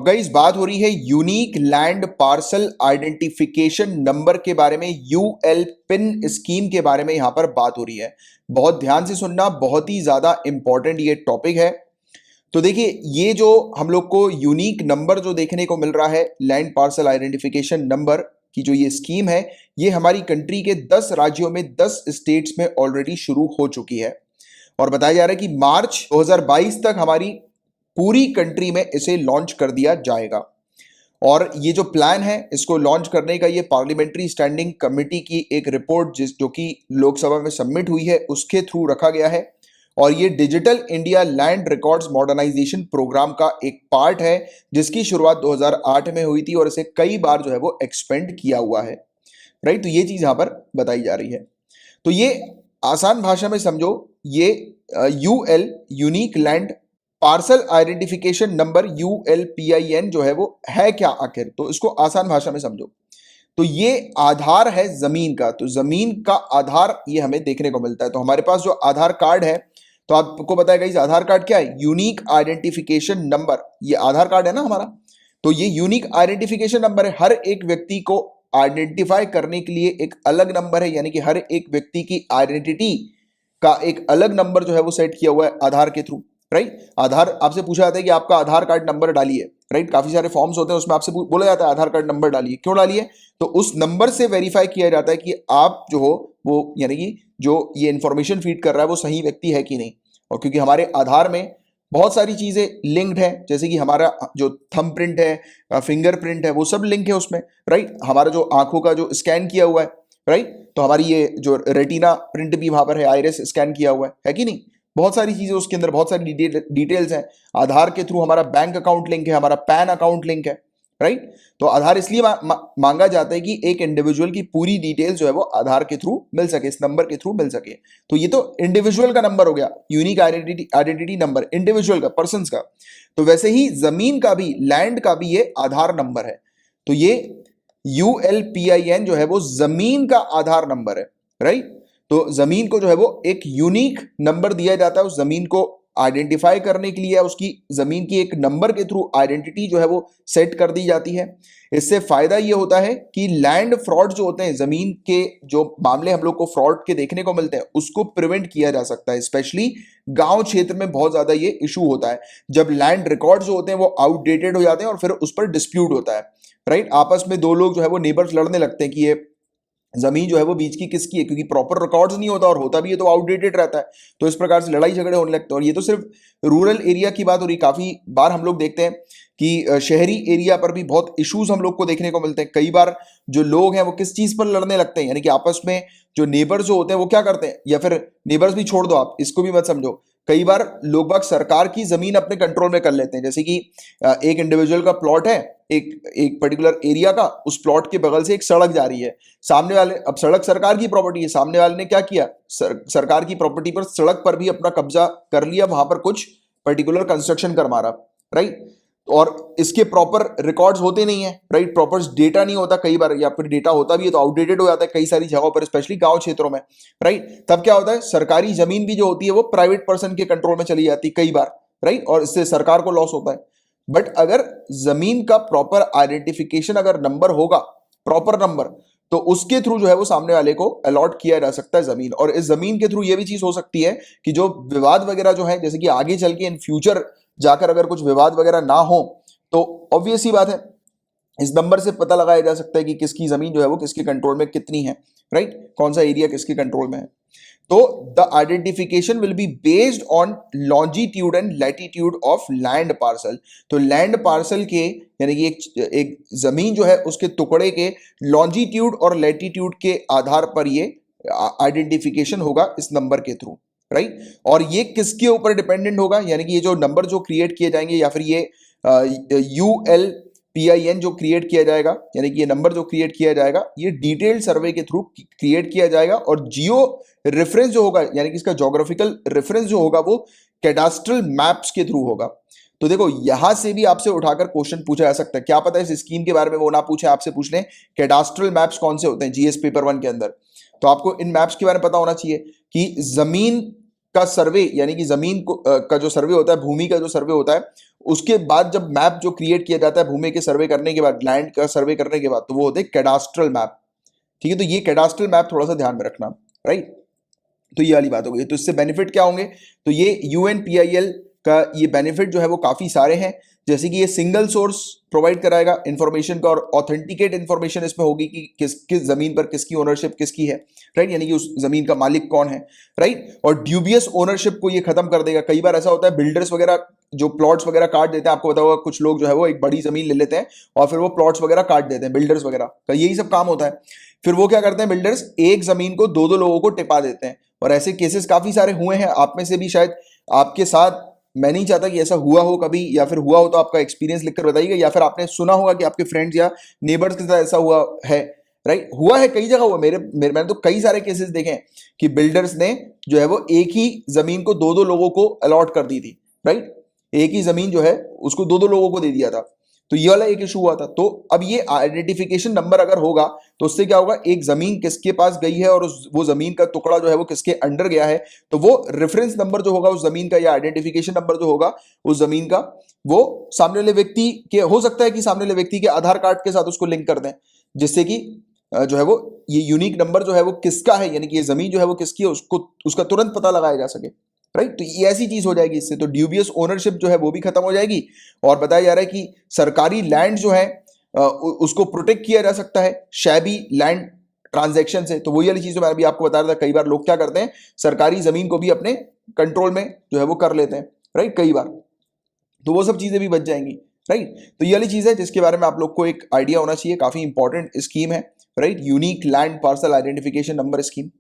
Guys बात हो रही है unique land parcel identification number के बारे में, यूएल पिन स्कीम के बारे में यहां पर बात हो रही है। बहुत ध्यान से सुनना, बहुत ही ज्यादा इंपॉर्टेंट ये टॉपिक है। तो देखिए, ये जो हम लोग को यूनिक नंबर जो देखने को मिल रहा है, लैंड पार्सल आइडेंटिफिकेशन नंबर की जो ये स्कीम है, ये हमारी कंट्री के 10 राज्यों में 10 स्टेट्स में ऑलरेडी शुरू हो चुकी है। और बताया जा रहा है कि मार्च 2022 तक हमारी पूरी कंट्री में इसे लॉन्च कर दिया जाएगा। और ये जो प्लान है, इसको लॉन्च करने का, ये पार्लियामेंट्री स्टैंडिंग कमेटी की एक रिपोर्ट जो कि लोकसभा में सबमिट हुई है, उसके थ्रू रखा गया है। और ये digital India land records modernisation programme का एक पार्ट है, जिसकी शुरुआत 2008 में हुई थी और इसे कई बार जो है वो एक्सपेंड किया हुआ है। राइट, तो ये चीज यहां पर बताई जा रही है। तो ये आसान भाषा में समझो, ये UL unique land parcel identification number ULPIN जो है वो है क्या आखिर, तो इसको आसान भाषा में समझो। तो ये आधार है जमीन का, तो जमीन का आधार ये हमें देखने को मिलता है। तो हमारे पास जो आधार कार्ड है, तो आपको पता है गाइस आधार कार्ड क्या है? Unique identification number. ये आधार कार्ड है ना हमारा, तो ये यूनिक आइडेंटिफिकेशन नंबर है। हर एक व्यक्ति को आइडेंटिफाई करने के लिए एक अलग नंबर है, यानी कि हर एक व्यक्ति की आइडेंटिटी का एक अलग नंबर जो है वो सेट किया हुआ है आधार के थ्रू। राइट, आधार आपसे पूछा जाता है कि आपका आधार कार्ड नंबर डालिए। राइट, काफी सारे फॉर्म्स होते हैं, उसमें आपसे बोला जाता है आधार कार्ड नंबर डालिए। क्यों डालिए? तो उस नंबर से वेरीफाई किया जाता है कि आप जो हो वो, यानी कि जो ये इंफॉर्मेशन फीड कर रहा है वो सही व्यक्ति है कि नहीं। और क्योंकि हमारे आधार में बहुत सारी चीजें लिंक्ड है, जैसे कि हमारा जो थंब प्रिंट है, फिंगर प्रिंट है, वो सब लिंक है उसमें। राइट, हमारा जो आंखों का जो स्कैन किया हुआ है, राइट, तो हमारी ये जो रेटिना प्रिंट भी वहां पर है, आइरिस स्कैन किया हुआ है कि नहीं। बहुत सारी चीजें उसके अंदर, बहुत सारी डिटेल्स हैं। आधार के थ्रू हमारा बैंक अकाउंट लिंक है, हमारा पैन अकाउंट लिंक है। राइट, तो आधार इसलिए मांगा जाता है कि एक इंडिविजुअल की पूरी डिटेल्स जो है वो आधार के थ्रू मिल सके, इस नंबर के थ्रू मिल सके। तो ये तो इंडिविजुअल का नंबर हो गया, यूनिक आइडेंटिटी नंबर, इंडिविजुअल का, पर्सन का। तो वैसे ही जमीन का भी, लैंड का भी ये आधार नंबर है। तो ये ULPIN जो है वो जमीन का आधार नंबर है। राइट, तो जमीन को जो है वो एक यूनिक नंबर दिया जाता है उस जमीन को आइडेंटिफाई करने के लिए, उसकी जमीन की एक नंबर के थ्रू आइडेंटिटी जो है वो सेट कर दी जाती है। इससे फायदा ये होता है कि लैंड फ्रॉड जो होते हैं, जमीन के जो मामले हम लोग को फ्रॉड के देखने को मिलते हैं, उसको प्रिवेंट किया जा सकता है। स्पेशली गांव क्षेत्र में बहुत ज्यादा ये इशू होता है, जब लैंड रिकॉर्ड जो होते हैं वो आउटडेटेड हो जाते हैं और फिर उस पर डिस्प्यूट होता है। राइट, आपस में दो लोग जो है वो नेबर्स लड़ने लगते हैं कि ये जमीन जो है वो बीच की किसकी है, क्योंकि प्रॉपर रिकॉर्ड्स नहीं होता, और होता भी है तो आउटडेटेड रहता है। तो इस प्रकार से लड़ाई झगड़े होने लगते हैं। और ये तो सिर्फ रूरल एरिया की बात हो रही, काफी बार हम लोग देखते हैं कि शहरी एरिया पर भी बहुत इश्यूज हम लोग को देखने को मिलते हैं। कई बार जो लोग हैं वो किस चीज पर लड़ने लगते हैं, यानी कि आपस में जो नेबर्स जो होते हैं वो क्या करते हैं, या फिर नेबर्स भी छोड़ दो, आप इसको भी मत समझो, कई बार लोग बाग सरकार की जमीन अपने कंट्रोल में कर लेते हैं। जैसे कि एक इंडिविजुअल का प्लॉट है, एक पर्टिकुलर एरिया का, उस प्लॉट के बगल से एक सड़क जा रही है, सामने वाले, अब सड़क सरकार की प्रॉपर्टी है, सामने वाले ने क्या किया, सरकार की प्रॉपर्टी पर, सड़क पर भी अपना कब्जा कर लिया, वहां पर कुछ पर्टिकुलर कंस्ट्रक्शन कर मारा। राइट, और इसके प्रॉपर रिकॉर्ड्स होते नहीं है। राइट, प्रॉपर डेटा नहीं होता कई बार, या फिर डेटा होता भी है तो आउटडेटेड हो जाता है कई सारी जगहों पर, स्पेशली गांव क्षेत्रों में। राइट, तब क्या होता है, सरकारी जमीन भी जो होती है वो प्राइवेट पर्सन के कंट्रोल में चली जाती है कई बार। राइट, और इससे सरकार को लॉस होता है। बट अगर जमीन का प्रॉपर आइडेंटिफिकेशन अगर नंबर होगा, प्रॉपर नंबर, तो उसके थ्रू जो है वो सामने वाले को अलॉट किया जा सकता है जमीन। और इस जमीन के थ्रू ये भी चीज हो सकती है कि जो विवाद वगैरह जो है, जैसे कि आगे चल के इन फ्यूचर जाकर अगर कुछ विवाद वगैरह ना हो, तो ऑब्वियस ही बात है इस नंबर से पता लगाया जा सकता है कि किसकी जमीन जो है वो किसके कंट्रोल में कितनी है। राइट, कौन सा एरिया किसके कंट्रोल में है। तो the identification will be based on longitude and latitude of land parcel. तो लैंड पार्सल के, यानी कि एक जमीन जो है उसके टुकड़े के लॉन्जिट्यूड और लैटिट्यूड के आधार पर ये आइडेंटिफिकेशन होगा इस नंबर के थ्रू। राइट, और ये किसके ऊपर डिपेंडेंट होगा, यानी कि ये जो नंबर जो क्रिएट किए जाएंगे, या फिर ये ULPIN जो क्रिएट किया जाएगा, यानी कि ये नंबर जो क्रिएट किया जाएगा, ये डिटेल्ड सर्वे के थ्रू क्रिएट किया जाएगा। और जियो रेफरेंस जो होगा, यानी कि इसका ज्योग्राफिकल रेफरेंस जो होगा वो कैडास्ट्रल मैप्स के थ्रू होगा। तो देखो, यहां से भी आपसे उठाकर क्वेश्चन पूछा जा सकता है, क्या पता है इस स्कीम के बारे में वो ना पूछे, आपसे पूछ लें कैडास्ट्रल मैप्स कौन से होते हैं GS पेपर 1 के अंदर। तो आपको इन मैप्स के बारे में पता होना चाहिए कि जमीन का सर्वे यानी कि जमीन को का जो सर्वे होता है, भूमि का जो सर्वे होता है, उसके बाद जब मैप जो क्रिएट किया जाता है भूमि के सर्वे करने के बाद, लैंड का सर्वे करने के बाद, तो वो होते हैं कैडास्ट्रल मैप। ठीक है, तो ये कैडास्ट्रल मैप थोड़ा सा ध्यान में रखना, राइट। तो ये वाली बात हो गई। तो इससे बेनिफिट क्या होंगे, तो ये यूएनपीआईएल का ये बेनिफिट जो है वो काफी सारे हैं, जैसे कि ये सिंगल सोर्स प्रोवाइड कराएगा इंफॉर्मेशन का, और ऑथेंटिकेट इंफॉर्मेशन इसमें होगी कि किस किस जमीन पर किसकी ओनरशिप किसकी है, राइट, यानी कि उस जमीन का मालिक कौन है, राइट। और ड्यूबियस ओनरशिप को ये खत्म कर देगा। कई बार ऐसा होता है बिल्डर्स वगैरह जो प्लॉट्स वगैरह काट देते हैं, आपको पता होगा कुछ लोग जो है वो एक बड़ी जमीन ले लेते हैं और फिर वो प्लॉट्स वगैरह काट देते हैं, बिल्डर्स वगैरह का यही सब काम होता है। फिर वो क्या करते हैं बिल्डर्स, एक जमीन को दो दो लोगों को टिपा देते हैं, और ऐसे केसेस काफी सारे हुए हैं, आप में से भी शायद आपके साथ। मैं नहीं चाहता कि ऐसा हुआ हो कभी, या फिर हुआ हो तो आपका एक्सपीरियंस लिखकर बताइएगा, या फिर आपने सुना होगा कि आपके फ्रेंड्स या नेबर्स के साथ ऐसा हुआ है, राइट। हुआ है, कई जगह हुआ, मैंने तो कई सारे केसेस देखे हैं कि बिल्डर्स ने जो है वो एक ही जमीन को दो दो लोगों को अलॉट कर दी थी, राइट। एक ही जमीन जो है उसको दो दो लोगों को दे दिया था, तो ये वाला एक इशू हुआ था। तो अब ये आइडेंटिफिकेशन नंबर अगर होगा तो उससे क्या होगा, एक जमीन किसके पास गई है और वो जमीन का टुकड़ा जो है वो किसके अंडर गया है, तो वो रेफरेंस नंबर जो होगा उस जमीन का, या आइडेंटिफिकेशन नंबर जो होगा उस जमीन का, वो सामने वाले व्यक्ति के, हो सकता है कि सामने वाले व्यक्ति के आधार कार्ड के साथ उसको लिंक कर दें, जिससे कि जो है वो ये यूनिक नंबर जो है वो किसका है, यानी कि ये जमीन जो है वो किसकी है, उसको उसका तुरंत पता लगाया जा सके, राइट। तो ये ऐसी चीज हो जाएगी इससे, तो ड्यूबियस ओनरशिप जो है वो भी खत्म हो जाएगी। और बताया जा रहा है कि सरकारी लैंड जो है उसको प्रोटेक्ट किया जा सकता है शैबी लैंड ट्रांजैक्शन से। तो वही वाली चीज जो मैं अभी आपको बता रहा था, कई बार लोग क्या करते हैं, सरकारी जमीन को भी अपने कंट्रोल में जो है वो कर लेते हैं, राइट, कई बार। तो वो सब चीजें भी बच जाएंगी, राइट। तो ये वाली चीज है जिसके बारे में आप लोग को एक आइडिया होना चाहिए, काफी इंपॉर्टेंट स्कीम है, right, unique land parcel identification number scheme.